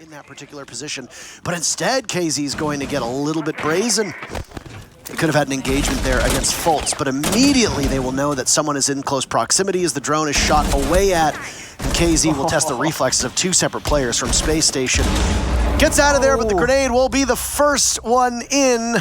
in that particular position. But instead, KZ is going to get a little bit brazen. They could have had an engagement there against Fultz, but immediately they will know that someone is in close proximity as the drone is shot away at, and KZ will test the reflexes of two separate players from Space Station. Gets out of there, but the grenade will be the first one in.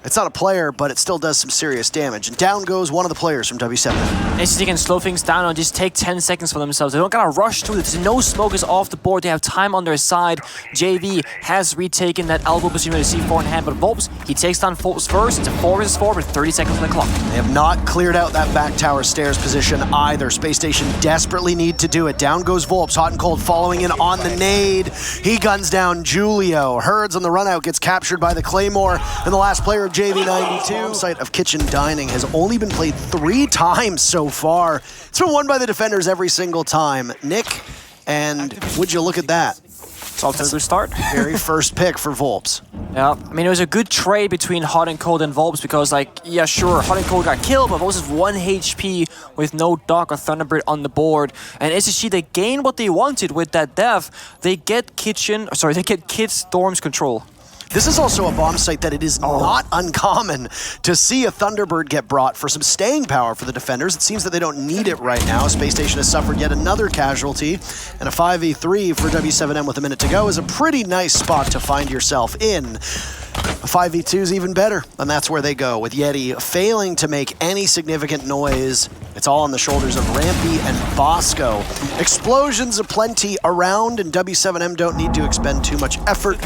It's not a player, but it still does some serious damage. And down goes one of the players from w7m. SSG can slow things down and just take 10 seconds for themselves. They don't gotta rush through it. There's no smoke is off the board. They have time on their side. JV has retaken that elbow position with a C4 in hand, but Volps, he takes down Fultz first. It's a 4 vs 4 with 30 seconds on the clock. They have not cleared out that back tower stairs position either. Space Station desperately need to do it. Down goes Volps, hot and cold, following in on the nade. He guns down Julio. Herds on the run out, gets captured by the Claymore, and the last player of JV92. Site of Kitchen Dining has only been played 3 times so far. It's been won by the defenders every single time. Nick, and would you look at that? It's off to a good start. Very first pick for Volps. Yeah, I mean, it was a good trade between Hot and Cold and Volps because, like, yeah, sure, Hot and Cold got killed, but Volps is 1 HP with no Doc or Thunderbird on the board. And SSG, they gain what they wanted with that death. They get Kid Storm's control. This is also a bomb site that it is not uncommon to see a Thunderbird get brought for some staying power for the defenders. It seems that they don't need it right now. Space Station has suffered yet another casualty, and a 5v3 for w7m with a minute to go is a pretty nice spot to find yourself in. A 5v2 is even better, and that's where they go, with Yeti failing to make any significant noise. It's all on the shoulders of Rampy and Bosco. Explosions aplenty around, and w7m don't need to expend too much effort,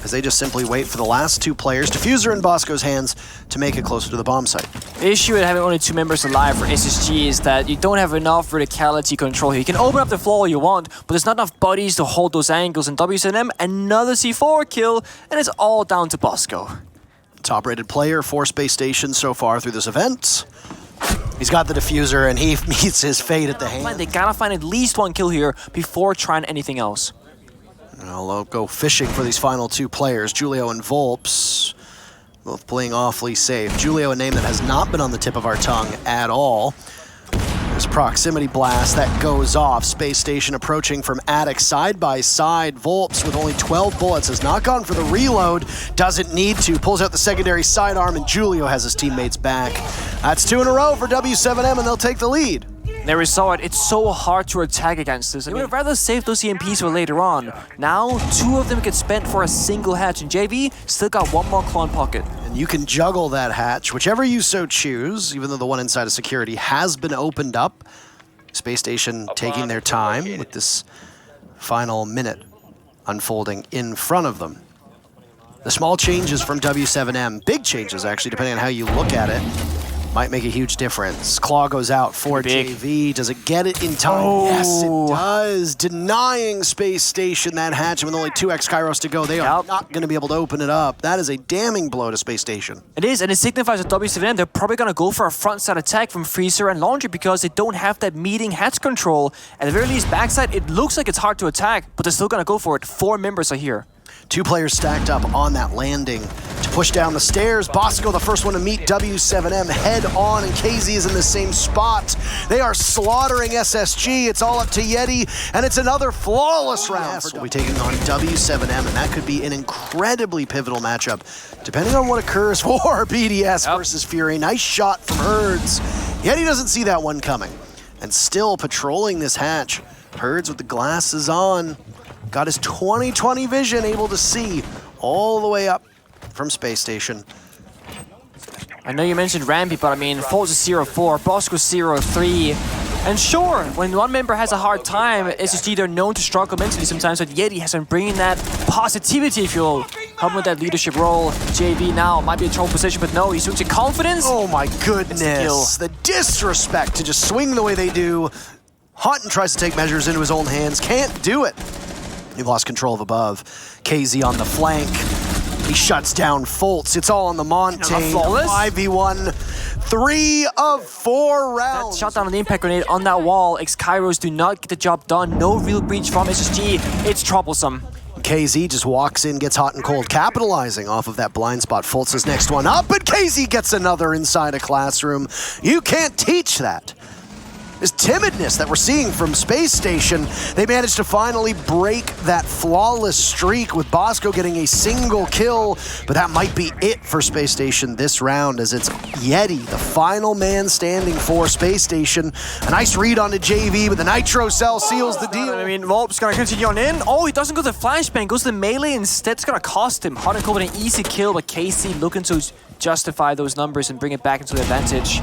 as they just simply wait for the last 2 players, Diffuser in Bosco's hands, to make it closer to the bomb site. The issue with having only 2 members alive for SSG is that you don't have enough verticality control here. You can open up the floor all you want, but there's not enough bodies to hold those angles. And w7m, another C4 kill, and it's all down to Bosco. Top-rated player for Space Station so far through this event. He's got the Diffuser, and he meets his fate at the hand. They gotta find at least 1 kill here before trying anything else. I'll go fishing for these final 2 players, Julio and Volps, both playing awfully safe. Julio, a name that has not been on the tip of our tongue at all. There's proximity blast that goes off. Space Station approaching from attic side by side. Volps with only 12 bullets has not gone for the reload. Doesn't need to. Pulls out the secondary sidearm, and Julio has his teammates back. That's 2 in a row for w7m, and they'll take the lead. There we saw it. It's so hard to attack against this. I would rather save those EMPs for later on. Now, 2 of them get spent for a single hatch, and JV still got 1 more claw in pocket. And you can juggle that hatch, whichever you so choose, even though the one inside of security has been opened up. Space Station taking their time with this final minute unfolding in front of them. The small changes from w7m, big changes actually, depending on how you look at it, might make a huge difference. Claw goes out for JV. Does it get it in time? Yes, it does. Denying Space Station that hatch, and with only 2 X-Kairos to go, they are not going to be able to open it up. That is a damning blow to Space Station. It is, and it signifies that w7m, they're probably going to go for a front-side attack from Freezer and Laundry because they don't have that meeting hatch control. At the very least, backside, it looks like it's hard to attack, but they're still going to go for it. 4 members are here. 2 players stacked up on that landing to push down the stairs. Bosco, the first one to meet w7m head on, and KZ is in the same spot. They are slaughtering SSG. It's all up to Yeti, and it's another flawless round. We'll be taking on w7m, and that could be an incredibly pivotal matchup, depending on what occurs for BDS versus Fury. Nice shot from Herds. Yeti doesn't see that one coming, and still patrolling this hatch. Herds with the glasses on. Got his 20/20 vision, able to see all the way up from Space Station. I know you mentioned Rampy, but I mean, Fultz is 0-4, Bosco's 0-3. And sure, when one member has a hard time, SSG, they're known to struggle mentally sometimes, but Yeti has been bringing that positivity, if you will, helping with that leadership role. JV now might be in trouble position, but no, he swings to confidence. Oh my goodness, the disrespect to just swing the way they do. Hutton tries to take measures into his own hands, can't do it. He lost control of above. KZ on the flank. He shuts down Fultz. It's all on the Montaigne. 5v1. 3 of 4 rounds. That shot down on the impact grenade on that wall. X-Kairos do not get the job done. No real breach from SSG. It's troublesome. KZ just walks in, gets hot and cold, capitalizing off of that blind spot. Fultz's next one up, but KZ gets another inside a classroom. You can't teach that. this timidness that we're seeing from Space Station. They managed to finally break that flawless streak with Bosco getting a single kill, but that might be it for Space Station this round, as it's Yeti, the final man standing for Space Station. A nice read onto JV, but the Nitro Cell seals the deal. I mean, Volp's gonna continue on in. Oh, he doesn't go to the flashbang, goes to the melee instead. It's gonna cost him. Hot and cold with an easy kill, but KC looking to justify those numbers and bring it back into the advantage.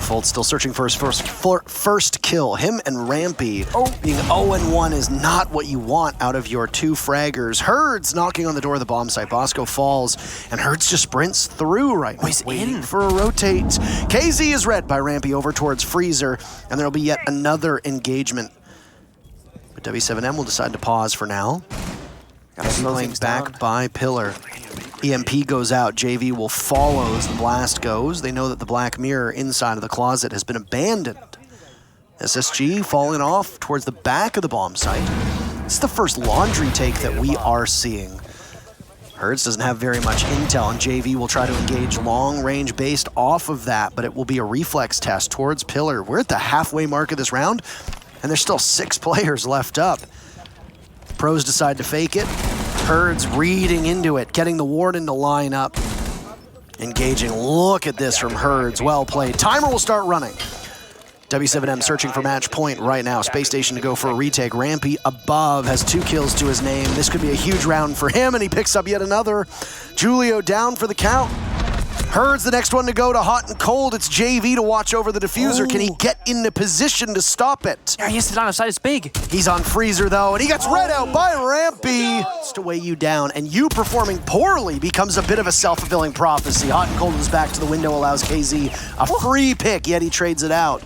Fold still searching for his first kill. Him and Rampy being 0-1 is not what you want out of your two fraggers. Herds knocking on the door of the bomb site. Bosco falls, and Herds just sprints through right now. He's in for a rotate. KZ is read by Rampy over towards Freezer, and there'll be yet another engagement. But w7m will decide to pause for now. Playing back by Pillar. EMP goes out, JV will follow as the blast goes. They know that the Black Mirror inside of the closet has been abandoned. SSG falling off towards the back of the bomb site. This is the first laundry take that we are seeing. Hertz doesn't have very much intel, and JV will try to engage long range based off of that, but it will be a reflex test towards Pillar. We're at the halfway mark of this round, and there's still 6 players left up. Pros decide to fake it. Herds reading into it, getting the Warden to line up. Engaging, look at this from Herds, well played. Timer will start running. w7m searching for match point right now. Space Station to go for a retake. Rampy above has 2 kills to his name. This could be a huge round for him, and he picks up yet another. Julio down for the count. Herds the next one to go to hot and cold. It's JV to watch over the diffuser. Can he get into position to stop it? Yeah, he has the line of sight, it's big. He's on Freezer though, and he gets read out by Rampy. It's to weigh you down, and you performing poorly becomes a bit of a self-fulfilling prophecy. Hot and cold is back to the window, allows KZ a free pick, yet he trades it out.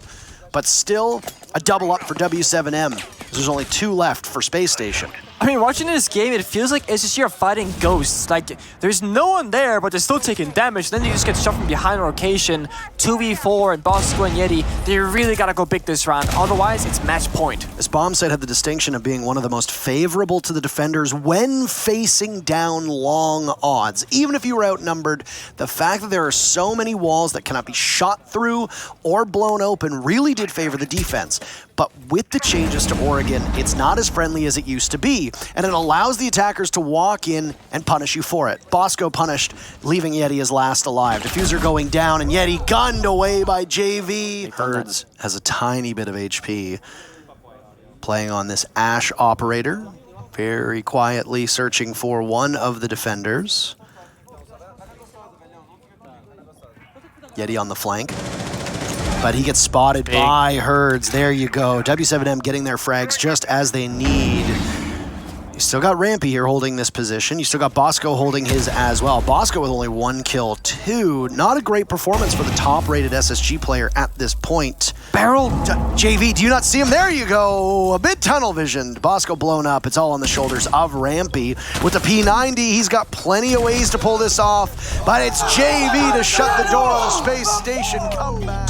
But still, a double up for w7m. There's only 2 left for Space Station. I mean, watching this game, it feels like SSG are fighting ghosts. Like, there's no one there, but they're still taking damage. Then you just get shot from behind on occasion. 2v4 and Bosco and Yeti, they really gotta go big this round. Otherwise, it's match point. This bomb site had the distinction of being one of the most favorable to the defenders when facing down long odds. Even if you were outnumbered, the fact that there are so many walls that cannot be shot through or blown open really did favor the defense. But with the changes to Oregon, it's not as friendly as it used to be, and it allows the attackers to walk in and punish you for it. Bosco punished, leaving Yeti as last alive. Diffuser going down, and Yeti gunned away by JV. Herds has a tiny bit of HP. Playing on this Ash operator, very quietly searching for one of the defenders. Yeti on the flank. But he gets spotted by Herds. There you go. w7m getting their frags just as they need. You still got Rampy here holding this position. You still got Bosco holding his as well. Bosco with only 1 kill, 2. Not a great performance for the top-rated SSG player at this point. Barrel. JV, do you not see him? There you go. A bit tunnel visioned. Bosco blown up. It's all on the shoulders of Rampy. With the P90, he's got plenty of ways to pull this off. But it's JV to shut the door on the Space Station comeback.